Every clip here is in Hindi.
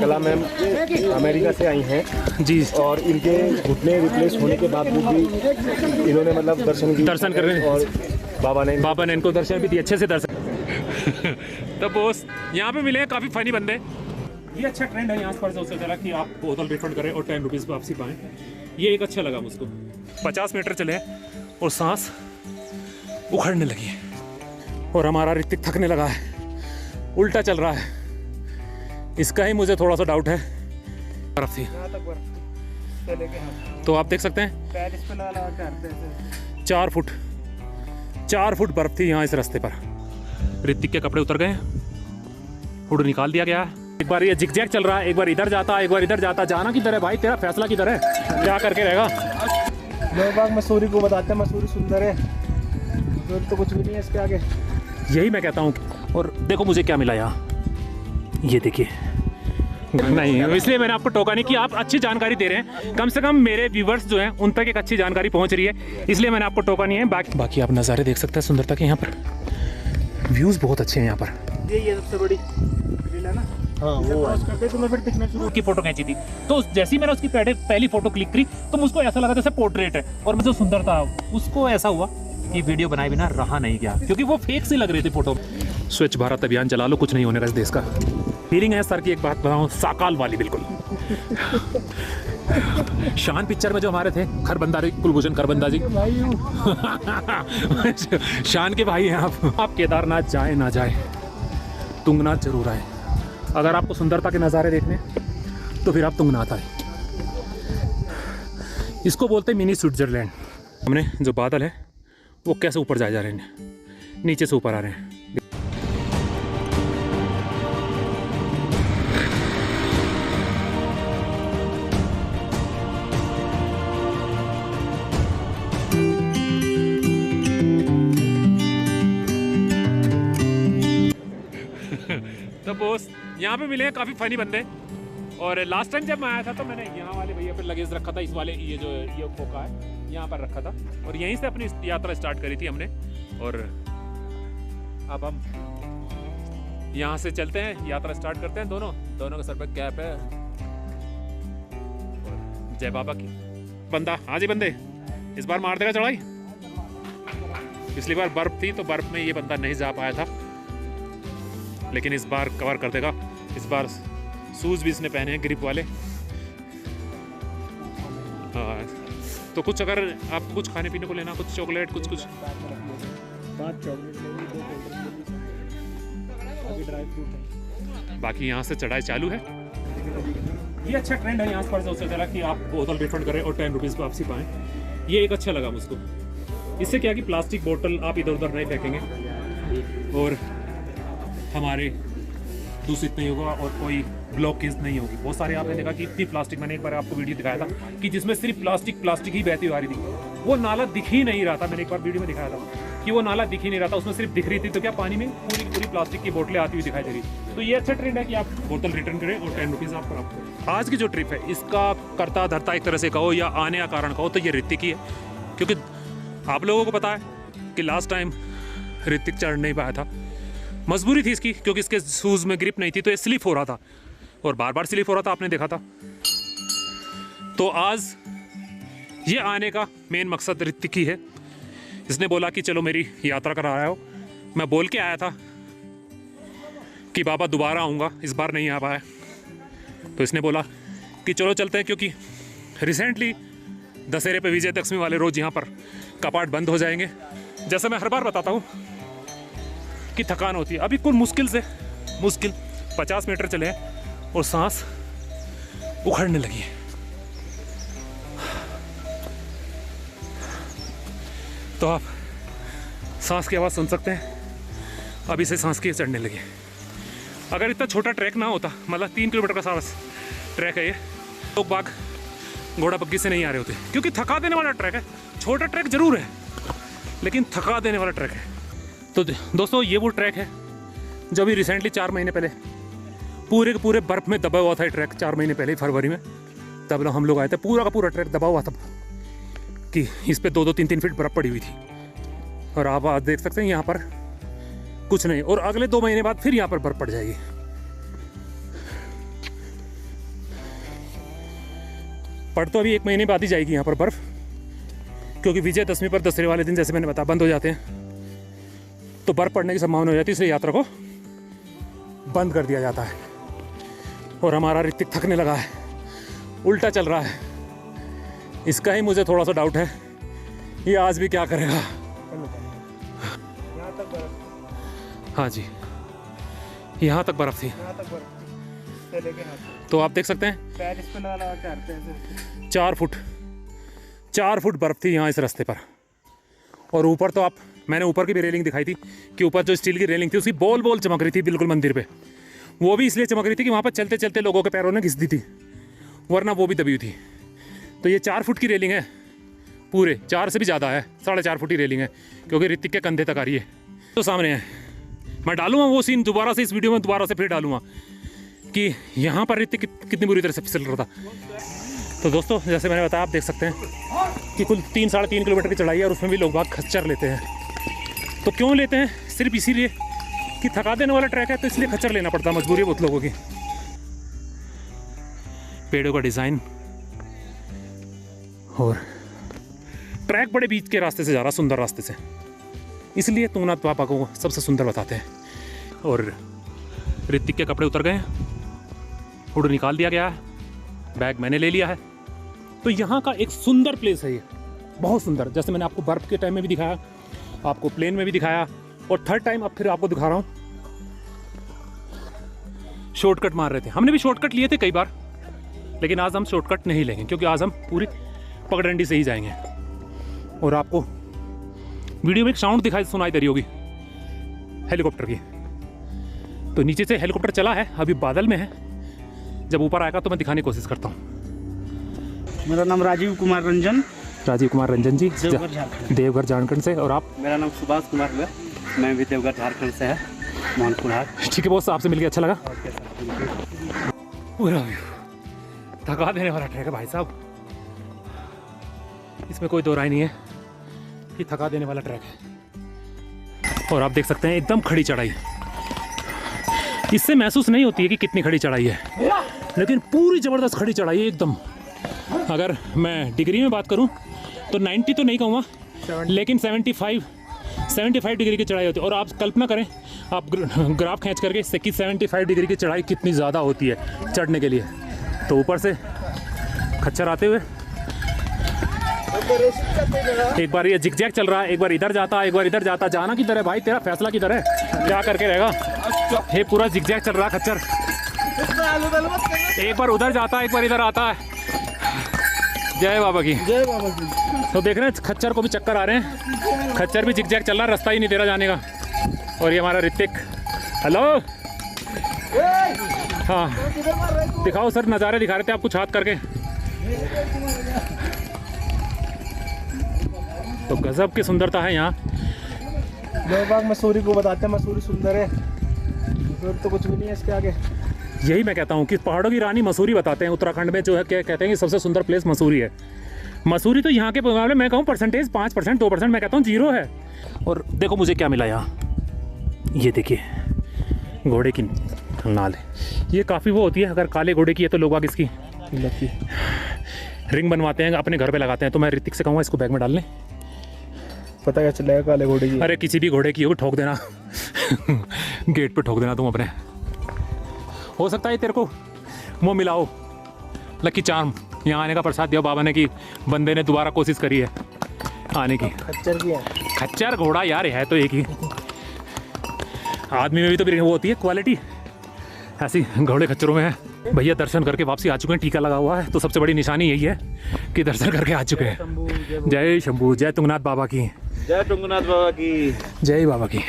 कला मैम अमेरिका से आई हैं जी, और इनके घुटने रिप्लेस होने के बाद भी इन्होंने मतलब दर्शन कर रहे हैं और बाबा ने इनको दर्शन भी दिए, अच्छे से दर्शन। तो बोस यहाँ पे मिले हैं काफ़ी फनी बंदे। ये अच्छा ट्रेंड है यहाँ पर सबसे ज़्यादा कि आप बोतल रिफंड करें और 10 रुपीज़ वापसी पाएँ। ये एक अच्छा लगा मुझको। 50 मीटर चले और सांस उखड़ने लगी है और हमारा ऋतिक थकने लगा है, उल्टा चल रहा है। इसका ही मुझे थोड़ा सा डाउट है। बर्फ थी तो आप देख सकते हैं 4 फुट बर्फ थी यहाँ इस रास्ते पर। ऋतिक के कपड़े उतर गए, हुड निकाल दिया गया है। एक बार ये जिगजैग चल रहा है, एक बार इधर जाता, एक बार इधर जाता। जाना किधर है भाई, तेरा फैसला किधर है, क्या करके रहेगा। लोग मसूरी को बताते हैं मसूरी सुंदर है, तो कुछ भी नहीं है इसके आगे। यही मैं कहता हूँ। और देखो मुझे क्या मिला यहाँ, ये देखिए। नहीं, इसलिए मैंने आपको टोका नहीं कि आप अच्छी जानकारी दे रहे हैं। कम से कम मेरे व्यूवर्स जो हैं उन तक एक अच्छी जानकारी पहुँच रही है, इसलिए मैंने आपको टोका नहीं है। बाकी आप नज़ारे देख सकते हैं सुंदरता के। यहाँ पर व्यूज़ बहुत अच्छे हैं यहाँ पर। ये सबसे बड़ी है ना। हाँ, वो तो मैं फिर पिछले शुरू की फोटो खींची थी, तो जैसे ही मैंने उसकी पहली फोटो क्लिक करी तो मुझको ऐसा लगा जैसे पोर्ट्रेट है, और जो सुंदर था उसको ऐसा हुआ कि वीडियो बनाए बिना रहा नहीं गया, क्योंकि वो फेक सी लग रही थी फोटो। स्वच्छ भारत अभियान चला लो, कुछ नहीं होने का इस देश का। फीलिंग है सर की, एक बात बताऊं, साकाल वाली बिल्कुल। शान पिक्चर में जो हमारे थे खरबंदा, कुलभूषण खरबंदा जी शान के भाई हैं आप केदारनाथ जाए ना जाए, तुंगनाथ जरूर आए। अगर आपको सुंदरता के नज़ारे देखने तो फिर आप तुंगनाथ आए। इसको बोलते हैं मिनी स्विट्जरलैंड। हमने जो बादल है वो कैसे ऊपर जा रहे हैं, नीचे से ऊपर आ रहे हैं। तो बोस यहाँ पे मिले हैं काफ़ी फनी बंदे। और लास्ट टाइम जब मैं आया था तो मैंने यहाँ वाले भैया पे लगेज रखा था, इस वाले ये खोखा है यहाँ पर रखा था, और यहीं से अपनी यात्रा स्टार्ट करी थी हमने। और अब हम यहाँ से चलते हैं, यात्रा स्टार्ट करते हैं। दोनों के सर पर कैप है। और जय बाबा की। बंदा, हाँ जी बंदे, इस बार मार देगा चढ़ाई। पिछली बार बर्फ थी तो बर्फ में ये बंदा नहीं जा पाया था, लेकिन इस बार कवर कर देगा। इस बार शूज भी इसने पहने हैं ग्रिप वाले। हाँ, तो कुछ अगर आप कुछ खाने पीने को लेना, कुछ चॉकलेट, कुछ बाकी यहाँ से चढ़ाई चालू है। ये अच्छा ट्रेंड है यहाँ पर सबसे ज़्यादा कि आप बोतल रिफंड करें और 10 रुपीज़ वापसी पाएँ। ये एक अच्छा लगा मुझको। इससे क्या कि प्लास्टिक बोतल आप इधर उधर नहीं फेंकेंगे और हमारे दूषित नहीं होगा और कोई ब्लॉकेज नहीं होगी। बहुत सारे आपने देखा कि इतनी प्लास्टिक, मैंने एक बार आपको वीडियो दिखाया था कि जिसमें सिर्फ प्लास्टिक ही बहती हुई आ रही थी। वो नाला दिख ही नहीं रहा था। मैंने एक बार वीडियो में दिखाया था कि वो नाला दिख ही नहीं रहा था, उसमें सिर्फ दिख रही थी। तो क्या पानी में पूरी प्लास्टिक की बोतलें आती हुई दिखाई दे रही। तो ये अच्छा ट्रेंड है कि आप बोतल रिटर्न करें और 10 रुपीज़ आप प्राप्त करें। आज की जो ट्रिप है इसका करता धरता एक तरह से कहो या आने का कारण कहो तो ये ऋतिक ही है, क्योंकि आप लोगों को पता है कि लास्ट टाइम ऋतिक चढ़ नहीं पाया था। मजबूरी थी इसकी, क्योंकि इसके शूज़ में ग्रिप नहीं थी तो ये स्लिप हो रहा था और बार बार स्लिप हो रहा था, आपने देखा था। तो आज ये आने का मेन मकसद ऋतिक ही है। इसने बोला कि चलो मेरी यात्रा करा रहा हो। मैं बोल के आया था कि बाबा दोबारा आऊँगा, इस बार नहीं आ पाया। तो इसने बोला कि चलो चलते हैं, क्योंकि रिसेंटली दशहरे पे विजयदशमी वाले रोज़ यहाँ पर कपाट बंद हो जाएंगे। जैसे मैं हर बार बताता हूँ कि थकान होती है। अभी कुल मुश्किल 50 मीटर चले हैं और सांस उखड़ने लगी है। तो आप सांस की आवाज़ सुन सकते हैं, अभी से सांस की चढ़ने लगी। अगर इतना छोटा ट्रैक ना होता, मतलब 3 किलोमीटर का सारा ट्रैक है ये, लोग बाग घोड़ा बग्गी से नहीं आ रहे होते, क्योंकि थका देने वाला ट्रैक है। छोटा ट्रैक जरूर है लेकिन थका देने वाला ट्रैक है। तो दोस्तों ये वो ट्रैक है जो अभी रिसेंटली 4 महीने पहले पूरे के पूरे बर्फ़ में दबा हुआ था। ट्रैक 4 महीने पहले फरवरी में तब हम लोग आए थे। पूरा का पूरा ट्रैक दबा हुआ था कि इस पे 2-2, 3-3 फीट बर्फ़ पड़ी हुई थी। और आप आज देख सकते हैं यहाँ पर कुछ नहीं, और अगले 2 महीने बाद फिर यहाँ पर बर्फ़ पड़ जाएगी। पड़ तो अभी 1 महीने बाद ही जाएगी यहाँ पर बर्फ़, क्योंकि विजयदशमी पर दशहरे वाले दिन जैसे मैंने बताया बंद हो जाते हैं, तो बर्फ़ पड़ने की संभावना हो जाती है, इसलिए यात्रा को बंद कर दिया जाता है। और हमारा ऋतिक थकने लगा है, उल्टा चल रहा है। इसका ही मुझे थोड़ा सा डाउट है, ये आज भी क्या करेगा। हाँ जी, यहाँ तक बर्फ़ थी। तो आप देख सकते हैं 4 फुट बर्फ़ थी यहाँ इस रास्ते पर। और ऊपर तो मैंने ऊपर की भी रेलिंग दिखाई थी कि ऊपर जो स्टील की रेलिंग थी उसकी बोल बोल चमक रही थी बिल्कुल मंदिर पे। वो भी इसलिए चमक रही थी कि वहाँ पर चलते चलते लोगों के पैरों ने घिस दी थी, वरना वो भी दबी हुई थी। तो ये 4 फुट की रेलिंग है, पूरे 4 से भी ज़्यादा है, 4.5 फुट की रेलिंग है, क्योंकि ऋतिक के कंधे तक आ रही है। तो सामने है, मैं डालूंगा वो सीन दोबारा से इस वीडियो में, दोबारा से फिर डालूंगा कि यहाँ पर ऋतिक कितनी बुरी तरह से फिसल रहा था। तो दोस्तों जैसे मैंने बताया, आप देख सकते हैं कि कुल 3-3.5 किलोमीटर की चढ़ाई है और उसमें भी लोग बाग खच्चर लेते हैं। तो क्यों लेते हैं? सिर्फ इसीलिए कि थका देने वाला ट्रैक है, तो इसलिए खच्चर लेना पड़ता है, मजबूरी है बहुत लोगों की। पेड़ों का डिज़ाइन और ट्रैक बड़े बीच के रास्ते से जा रहा, सुंदर रास्ते से, इसलिए तुंगनाथ बाबा को सबसे सुंदर बताते हैं। और ऋतिक के कपड़े उतर गए हैं, हुड निकाल दिया गया है, बैग मैंने ले लिया है। तो यहाँ का एक सुंदर प्लेस है ये, बहुत सुंदर। जैसे मैंने आपको बर्फ़ के टाइम में भी दिखाया, आपको प्लेन में भी दिखाया, और थर्ड टाइम अब फिर आपको दिखा रहा हूँ। शॉर्टकट मार रहे थे, हमने भी शॉर्टकट लिए थे कई बार, लेकिन आज हम शॉर्टकट नहीं लेंगे, क्योंकि आज हम पूरी पगडंडी से ही जाएंगे। और आपको वीडियो में एक साउंड सुनाई दे रही होगी हेलीकॉप्टर की। तो नीचे से हेलीकॉप्टर चला है, अभी बादल में है, जब ऊपर आएगा तो मैं दिखाने की कोशिश करता हूँ। मेरा नाम राजीव कुमार रंजन जी, देवघर झारखंड से। और आप? मेरा नाम सुभाष कुमार हुआ, मैं भी देवघर झारखंड से है, मोहनपुर हाट। ठीक है बॉस, आपसे मिलकर अच्छा लगा। पूरा थका देने वाला ट्रैक है भाई साहब, इसमें कोई दो राय नहीं है कि थका देने वाला ट्रैक है। और आप देख सकते हैं एकदम खड़ी चढ़ाई, इससे महसूस नहीं होती है कि कितनी खड़ी चढ़ाई है, लेकिन पूरी ज़बरदस्त खड़ी चढ़ाई है एकदम। अगर मैं डिग्री में बात करूं तो 90 तो नहीं कहूँगा, लेकिन 75 डिग्री की चढ़ाई होती है। और आप कल्पना करें, आप ग्राफ खींच करके इससे कि 75 डिग्री की चढ़ाई कितनी ज़्यादा होती है चढ़ने के लिए। तो ऊपर से खच्चर आते हुए एक बार ये जिगजैग चल रहा है, एक बार इधर जाता, एक बार इधर जाता। जाना किधर है भाई, तेरा फैसला किधर है, क्या करके रहेगा। ये पूरा जिगजैग चल रहा खच्चर, एक बार उधर जाता, एक बार इधर आता है। जय बाबा की, जय बाबा की। तो देख रहे हैं खच्चर को भी चक्कर आ रहे हैं, खच्चर भी जिगजैग चल रहा, रास्ता ही नहीं दे रहा जाने का। और ये हमारा ऋतिक, हेलो, हाँ दिखाओ सर, नज़ारे दिखा रहे थे आप कुछ हाथ करके। तो गजब की सुंदरता है यहाँ। देवबाग मसूरी को बताते हैं, मसूरी सुंदर है, तो कुछ भी नहीं है इसके आगे। यही मैं कहता हूँ कि पहाड़ों की रानी मसूरी बताते हैं। उत्तराखंड में जो है क्या कहते हैं कि सबसे सुंदर प्लेस मसूरी है। मसूरी तो यहाँ के मुकाबले मैं कहूँ परसेंटेज 5%, 2%, मैं कहता हूँ 0 है। और देखो मुझे क्या मिला यहाँ, ये देखिए घोड़े की नाल है। ये काफ़ी वो होती है, अगर काले घोड़े की है तो लोग आगे इसकी रिंग बनवाते हैं, अपने घर पे लगाते हैं। तो मैं ऋतिक से कहूँगा इसको बैग में डाल लें, पता क्या चलेगा काले घोड़े की। अरे किसी भी घोड़े की हो ठोक देना गेट पे ठोक देना तुम अपने। हो सकता है तेरे को वो मिलाओ लकी चार्म, यहाँ आने का प्रसाद दिया बाबा ने कि बंदे ने दोबारा कोशिश करी है आने की। खच्चर की है, खच्चर घोड़ा यार है तो एक ही। आदमी में भी तो वो होती है क्वालिटी, ऐसी घोड़े खच्चरों में है। भैया दर्शन करके वापसी आ चुके हैं, टीका लगा हुआ है, तो सबसे बड़ी निशानी यही है कि दर्शन करके आ चुके हैं। जय शंभू, जय तुंगनाथ बाबा की, जय तुंगनाथ बाबा की, जय बाबा की।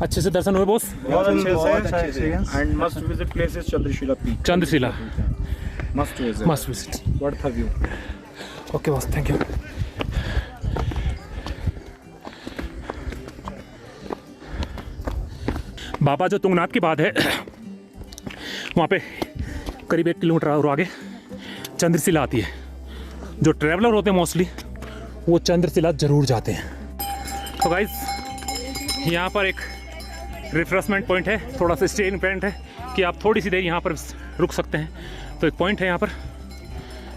अच्छे से दर्शन हुए बॉस? बहुत अच्छे से। And must visit places Chandrashila peak. Chandrashila must visit. Worth view. Okay boss, thank you. बाबा जो तुंगनाथ की बात है, वहाँ पे करीब 1 किलोमीटर और आगे चंद्रशिला आती है। जो ट्रैवलर होते हैं मोस्टली वो चंद्रशिला ज़रूर जाते हैं। तो गाइस यहाँ पर एक रिफ्रेशमेंट पॉइंट है, थोड़ा सा स्टेइंग पॉइंट है कि आप थोड़ी सी देर यहाँ पर रुक सकते हैं। तो एक पॉइंट है यहाँ पर,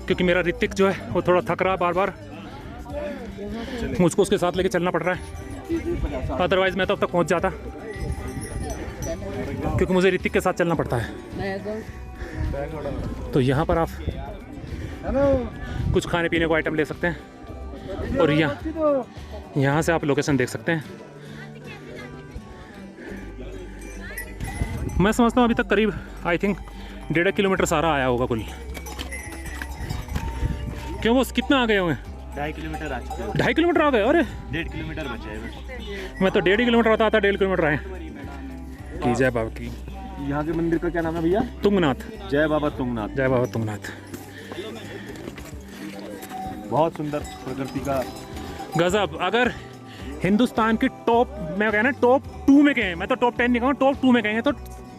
क्योंकि मेरा ऋतिक जो है वो थोड़ा थक रहा है बार बार, मुझको उसके साथ लेके चलना पड़ रहा है, अदरवाइज़ मैं तो अब तक पहुँच जाता, क्योंकि मुझे ऋतिक के साथ चलना पड़ता है। तो यहाँ पर आप कुछ खाने पीने को आइटम ले सकते हैं और यहाँ से आप लोकेशन देख सकते हैं। मैं समझता हूँ अभी तक करीब आई थिंक 1.5 किलोमीटर सारा आया होगा कुल। क्यों वो कितना आ गए होंगे? 2.5 किलोमीटर आ चुके हैं। 2.5 किलोमीटर आ गए? अरे 1.5 किलोमीटर बचा है बस। मैं तो 1.5 किलोमीटर आता 1.5 किलोमीटर आए। की जय बाबा की। यहाँ के मंदिर का क्या नाम है भैया? तुंगनाथ। जय बाबा तुंगनाथ। जय बाबा तुंगनाथ। बहुत सुंदर प्रकृति का गजब। अगर हिंदुस्तान की टॉप, मैं कहना टॉप 2 में कहें, मैं तो टॉप 10 नहीं कहूँ, टॉप 2 में कहेंगे तो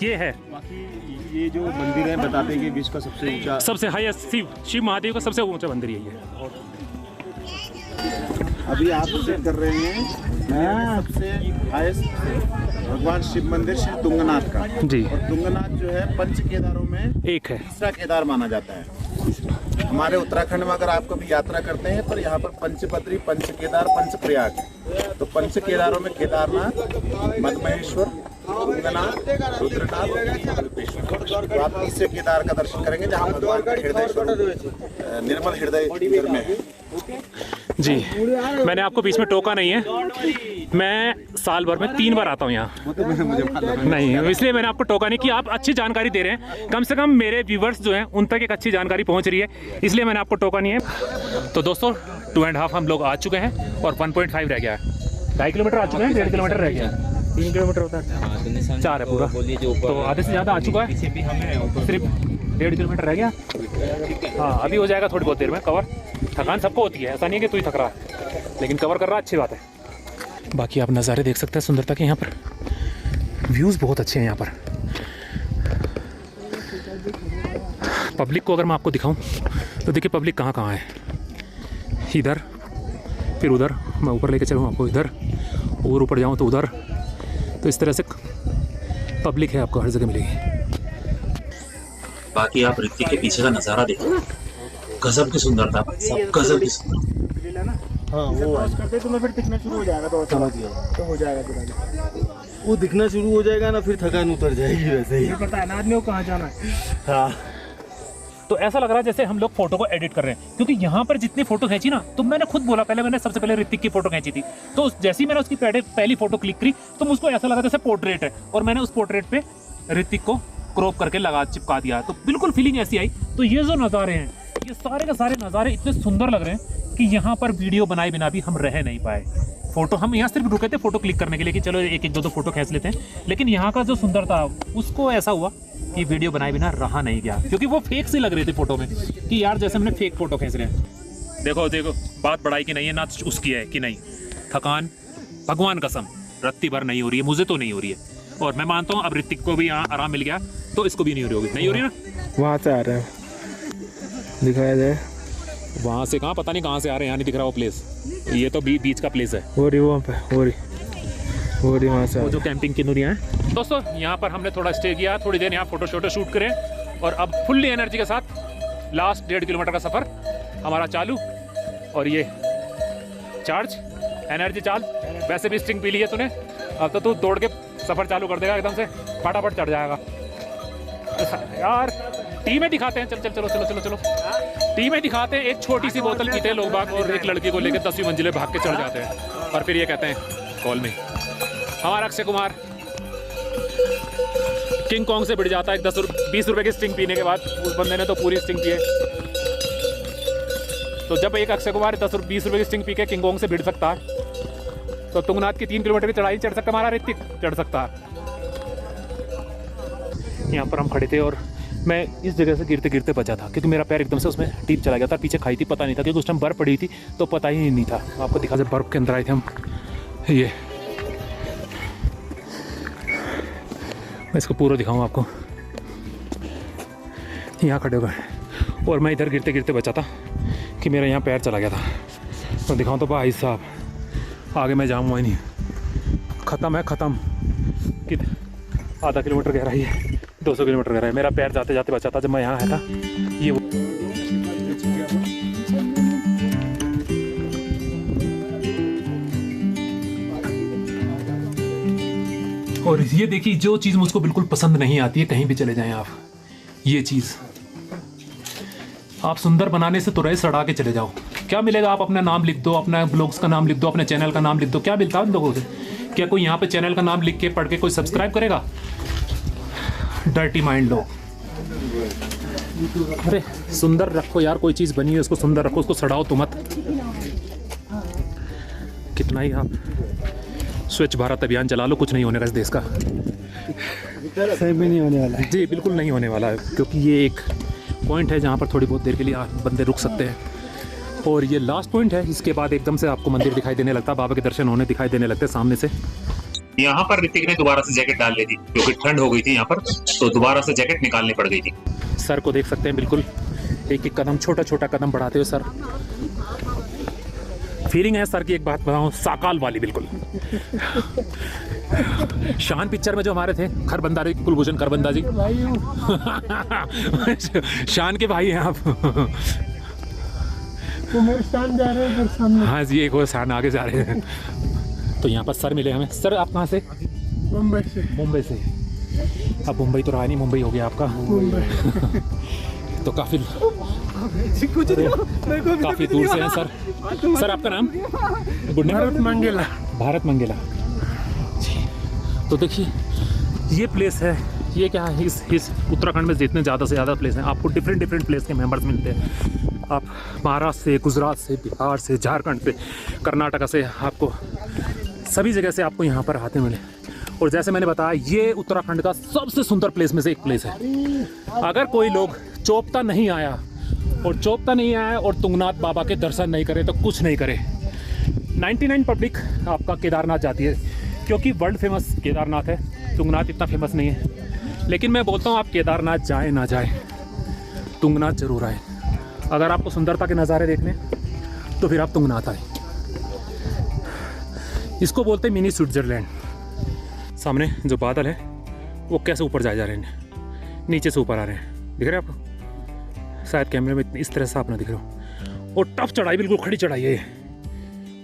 ये है। बाकी ये जो मंदिर है बताते हैं कि विश्व का सबसे ऊंचा, सबसे हाईएस्ट शिव महादेव का सबसे ऊंचा मंदिर यही है। अभी आप चेक कर रहे हैं सबसे हाईएस्ट भगवान शिव मंदिर श्री तुंगनाथ का जी। और तुंगनाथ जो है पंच केदारों में एक है, तीसरा केदार माना जाता है। हमारे उत्तराखंड में अगर आप कभी यात्रा करते हैं तो यहाँ पर पंचपत्री, पंच केदार, पंच प्रयाग, तो पंच केदारों में केदारनाथ, मदमहेश्वर, तुंगनाथ, रुद्रनाथ और रूपेश्वर। तो आप तीसरे केदार का दर्शन करेंगे जहाँ भगवान का हृदय स्वरूप निर्मल हृदय में है। जी। मैंने आपको बीच में टोका नहीं है, मैं साल भर में 3 बार आता हूँ यहाँ। नहीं, इसलिए मैंने आपको टोका नहीं कि आप अच्छी जानकारी दे रहे हैं, कम से कम मेरे व्यूवर्स जो हैं उन तक एक अच्छी जानकारी पहुँच रही है, इसलिए मैंने आपको टोका नहीं है। तो दोस्तों 2.5 हम लोग आ चुके हैं और 1.5 रह गया है। 2.5 किलोमीटर आ चुके हैं, 1.5 किलोमीटर रह गया है। 3 किलोमीटर होता है, 4 है पूरा, तो आधे से ज़्यादा आ चुका है, सिर्फ 1.5 किलोमीटर रह गया। हाँ, अभी हो जाएगा थोड़ी बहुत देर में कवर। थकान सबको होती है, ऐसा नहीं है कि तू ही थक रहा है, लेकिन कवर कर रहा है, अच्छी बात है। बाकी आप नज़ारे देख सकते हैं सुंदरता के, यहाँ पर व्यूज़ बहुत अच्छे हैं यहाँ पर। पब्लिक को अगर मैं आपको दिखाऊं तो देखिए पब्लिक कहाँ कहाँ है, इधर फिर उधर, मैं ऊपर लेके चलूँ आपको इधर, और ऊपर जाऊँ तो उधर, तो इस तरह से पब्लिक है आपको हर जगह मिलेगी। बाकी आप ऋतिक के पीछे का नज़ारा देखो, गजब की सुंदरता, सब गजब की सुंदरता। हाँ वो करते तो मैं फिर दिखना शुरू हो जाएगा, तो समझ गया तो हो जाएगा फिर वो दिखना शुरू हो जाएगा ना, फिर थकान उतर जाएगी वैसे ही। पता है ना आदमी को कहाँ जाना है। हाँ, तो ऐसा लग रहा है जैसे हम लोग फोटो को एडिट कर रहे हैं, क्योंकि यहाँ पर जितनी फोटो खींची ना, तो मैंने खुद बोला, पहले मैंने सबसे पहले ऋतिक की फोटो खींची थी, तो जैसे ही मैंने उसकी पहली फोटो क्लिक करी तो मुझको ऐसा लगा जैसे पोर्ट्रेट है, और मैंने उस पोर्ट्रेट पे ऋतिक को क्रॉप करके चिपका दिया, तो बिल्कुल फीलिंग ऐसी आई। तो ये जो नज़ारे हैं, ये सारे के सारे नज़ारे इतने सुंदर लग रहे हैं कि यहाँ पर वीडियो बनाए बिना भी हम रह नहीं पाए। फोटो हम यहाँ सिर्फ रुके थे फोटो क्लिक करने के लिए कि चलो एक दो फोटो खींच लेते हैं, लेकिन यहाँ का जो सुंदरता उसको ऐसा हुआ कि वीडियो बनाए बिना रहा नहीं गया, क्योंकि वो फेक सी लग रही थी फोटो में कि यार जैसे हमने फेक फोटो खींच रहे हैं। देखो देखो, बात बढ़ाई की नहीं है ना उसकी है कि नहीं, थकान भगवान कसम रत्ती भर नहीं हो रही है, मुझे तो नहीं हो रही है, और मैं मानता हूँ अब ऋतिक को भी यहाँ आराम मिल गया तो इसको भी नहीं हो रही होगी, नहीं हो रही ना। वहाँ से आ रहे हैं, दिखाया जाए वहाँ से कहाँ, पता नहीं कहाँ से आ रहे हैं, यहाँ नहीं दिख रहा वो प्लेस, ये तो बीच का प्लेस है, हो रही वहाँ पे, हो रही वहाँ से वो जो कैंपिंग की दुनिया है। दोस्तों यहाँ पर हमने थोड़ा स्टे किया, थोड़ी देर यहाँ फोटो शूट करें, और अब फुल्ली एनर्जी के साथ लास्ट 1.5 किलोमीटर का सफ़र हमारा चालू। और ये चार्ज, एनर्जी चार्ज, वैसे भी स्टिंग पी ली है तूने, अब तो तू दौड़ के सफ़र चालू कर देगा एकदम से, फटाफट चढ़ जाएगा। यार टी में दिखाते हैं, चलो चलो चलो चलो चलो टी में दिखाते हैं, एक छोटी सी बोतल पीते हैं लोग बाग, और एक लड़की को लेकर 10वीं मंजिले भाग के चढ़ जाते हैं, और फिर ये कहते हैं कॉल में। हमारा अक्षय कुमार किंग कॉन्ग से बिड़ जाता है 20 रुपए की स्टिंग पीने के बाद, उस बंदे ने तो पूरी स्टिंग पी है। तो जब एक अक्षय कुमार 20 रुपए की स्टिंग पी के किंग कॉन्ग से भिड़ सकता है, तो तुंगनाथ की 3 किलोमीटर की चढ़ाई चढ़ सकता, हमारा ऋतिक चढ़ सकता है। यहाँ पर हम खड़े थे और मैं इस जगह से गिरते गिरते बचा था, क्योंकि मेरा पैर एकदम से उसमें डीप चला गया था, पीछे खाई थी, पता नहीं था, क्योंकि उस टाइम बर्फ़ पड़ी थी तो पता ही नहीं था। आपको दिखा, जब बर्फ़ के अंदर आए थे हम, ये मैं इसको पूरा दिखाऊँ आपको, यहाँ खड़े हो गए और मैं इधर गिरते गिरते बचा था कि मेरा यहाँ पैर चला गया था। तो दिखाऊँ तो भाई साहब आगे मैं जाऊँगा ही नहीं, ख़त्म है ख़त्म। कि आधा किलोमीटर गहराई है, 200 किलोमीटर गहराई है, मेरा पैर जाते जाते बचा था जब मैं यहाँ आया था। ये और ये देखिए, जो चीज़ मुझको बिल्कुल पसंद नहीं आती है, कहीं भी चले जाएं आप, ये चीज़ आप सुंदर बनाने से तो रहे सड़ा के चले जाओ। क्या मिलेगा? आप अपना नाम लिख दो, अपना ब्लॉग्स का नाम लिख दो, अपने चैनल का नाम लिख दो, क्या मिलता है उन लोगों से? क्या कोई यहाँ पे चैनल का नाम लिख के पढ़ के कोई सब्सक्राइब करेगा? डर्टी माइंड लोग। अरे सुंदर रखो यार, कोई चीज़ बनी है उसको सुंदर रखो, उसको सड़ाओ तो मत। कितना ही आप स्वच्छ भारत अभियान चला लो, कुछ नहीं होने का इस देश का। सही भी नहीं होने वाला है जी, बिल्कुल नहीं होने वाला है, क्योंकि ये एक पॉइंट है जहाँ पर थोड़ी बहुत देर के लिए बंदे रुक सकते हैं, और ये लास्ट पॉइंट है। इसके बाद एकदम से आपको मंदिर दिखाई देने लगता है, बाबा के दर्शन होने दिखाई देने लगते हैं सामने से। यहाँ पर ऋतिक ने दोबारा से जैकेट डाल ली थी क्योंकि ठंड हो गई थी यहाँ पर, तो दोबारा से जैकेट निकालनी पड़ गई थी। सर को देख सकते हैं, बिल्कुल एक एक कदम, छोटा छोटा कदम बढ़ाते हो सर। फीलिंग है सर की, एक बात बताऊं, साकाल वाली बिल्कुल। शान पिक्चर में जो हमारे थे खरबंदा, कुलभूषण खरबंदा जी शान के भाई हैं आप। शान जा रहे हैं सामने। हाँ जी, एक और शान आगे जा रहे हैं। तो यहाँ पर सर मिले हमें। सर आप कहाँ से? मुंबई से। मुंबई से। अब मुंबई तो रहा नहीं, मुंबई हो गया आपका। तो काफ़ी दूर से हैं सर। सर आपका नाम? भारत मंगेला। भारत मंगेला जी। तो देखिए ये प्लेस है, ये क्या है, इस उत्तराखंड में जितने ज़्यादा से ज़्यादा प्लेस हैं, आपको डिफरेंट प्लेस के मेंबर्स मिलते हैं। आप महाराष्ट्र से, गुजरात से, बिहार से, झारखंड से, कर्नाटका से, आपको सभी जगह से आपको यहाँ पर आते मिले। और जैसे मैंने बताया, ये उत्तराखंड का सबसे सुंदर प्लेस में से एक प्लेस है। अगर कोई लोग चोपता नहीं आया और तुंगनाथ बाबा के दर्शन नहीं करे तो कुछ नहीं करे। 99 पब्लिक आपका केदारनाथ जाती है, क्योंकि वर्ल्ड फेमस केदारनाथ है, तुंगनाथ इतना फेमस नहीं है। लेकिन मैं बोलता हूँ, आप केदारनाथ जाए ना जाए, तुंगनाथ जरूर आए। अगर आपको सुंदरता के नज़ारे देखने तो फिर आप तुंगनाथ आए। इसको बोलते हैं मिनी स्विट्जरलैंड। सामने जो बादल है वो कैसे ऊपर जा रहे हैं, नीचे से ऊपर आ रहे हैं, दिख रहे हैं आपको? शायद कैमरे में इस तरह से आप ना दिख रहे हो। और टफ चढ़ाई, बिल्कुल खड़ी चढ़ाई है,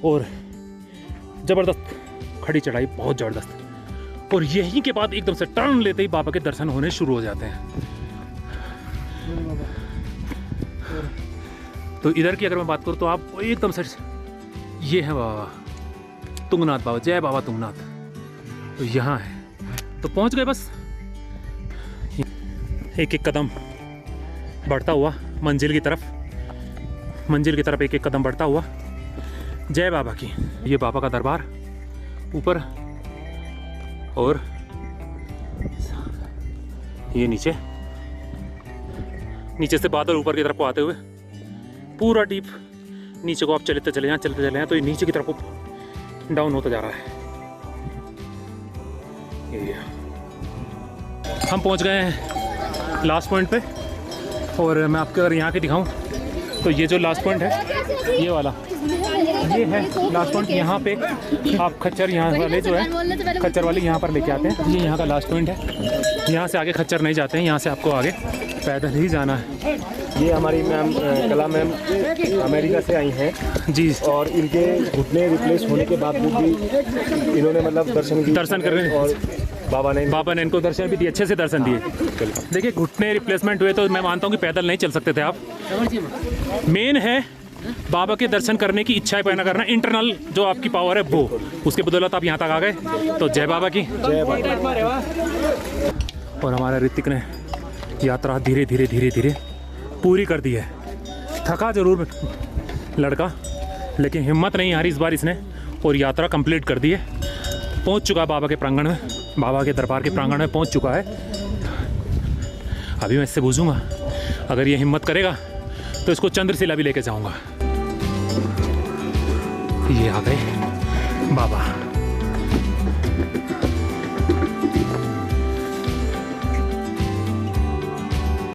और ज़बरदस्त खड़ी चढ़ाई, बहुत ज़बरदस्त। और यहीं के बाद एकदम से टर्न लेते ही बाबा के दर्शन होने शुरू हो जाते हैं। तो इधर की अगर मैं बात करूँ तो आप एकदम से, ये है बाबा तुंगनाथ बाबा, जय बाबा तुंगनाथ। तो यहाँ है, तो पहुँच गए बस। एक एक कदम बढ़ता हुआ मंजिल की तरफ एक एक कदम बढ़ता हुआ, जय बाबा की। ये बाबा का दरबार ऊपर, और ये नीचे से बादल ऊपर की तरफ को आते हुए पूरा डीप नीचे को आप चलते चले जाएं तो ये नीचे की तरफ डाउन होता जा रहा है। ये हम पहुंच गए हैं लास्ट पॉइंट पे, और मैं आपको अगर यहाँ के दिखाऊं तो ये जो लास्ट पॉइंट है, ये वाला, ये है लास्ट पॉइंट। यहाँ पे आप खच्चर, यहाँ वाले जो है खच्चर वाले यहाँ पर लेके आते हैं। ये यहाँ का लास्ट पॉइंट है, यहाँ से आगे खच्चर नहीं जाते हैं, यहाँ से आपको आगे पैदल ही जाना है। ये हमारी मैम कला मैम अमेरिका से आई हैं जी, और इनके घुटने रिप्लेस होने के बाद भी इन्होंने मतलब दर्शन कर रहे हैं, और बाबा ने इनको दर्शन भी दिए, अच्छे से दर्शन दिए। देखिए घुटने रिप्लेसमेंट हुए तो मैं मानता हूँ कि पैदल नहीं चल सकते थे आप। मेन है बाबा के दर्शन करने की इच्छा पैदा करना, इंटरनल जो आपकी पावर है वो, उसके बदौलत आप यहाँ तक आ गए। तो जय बाबा की, जय बाबा। और हमारा ऋतिक ने यात्रा धीरे धीरे पूरी कर दी है। थका जरूर लड़का, लेकिन हिम्मत नहीं हारी इस बार इसने, और यात्रा कंप्लीट कर दी है। पहुंच चुका बाबा के प्रांगण में, बाबा के दरबार के प्रांगण में पहुंच चुका है। अभी मैं इससे पूछूंगा, अगर ये हिम्मत करेगा तो इसको चंद्रशिला भी लेके जाऊंगा। ये आ गए बाबा।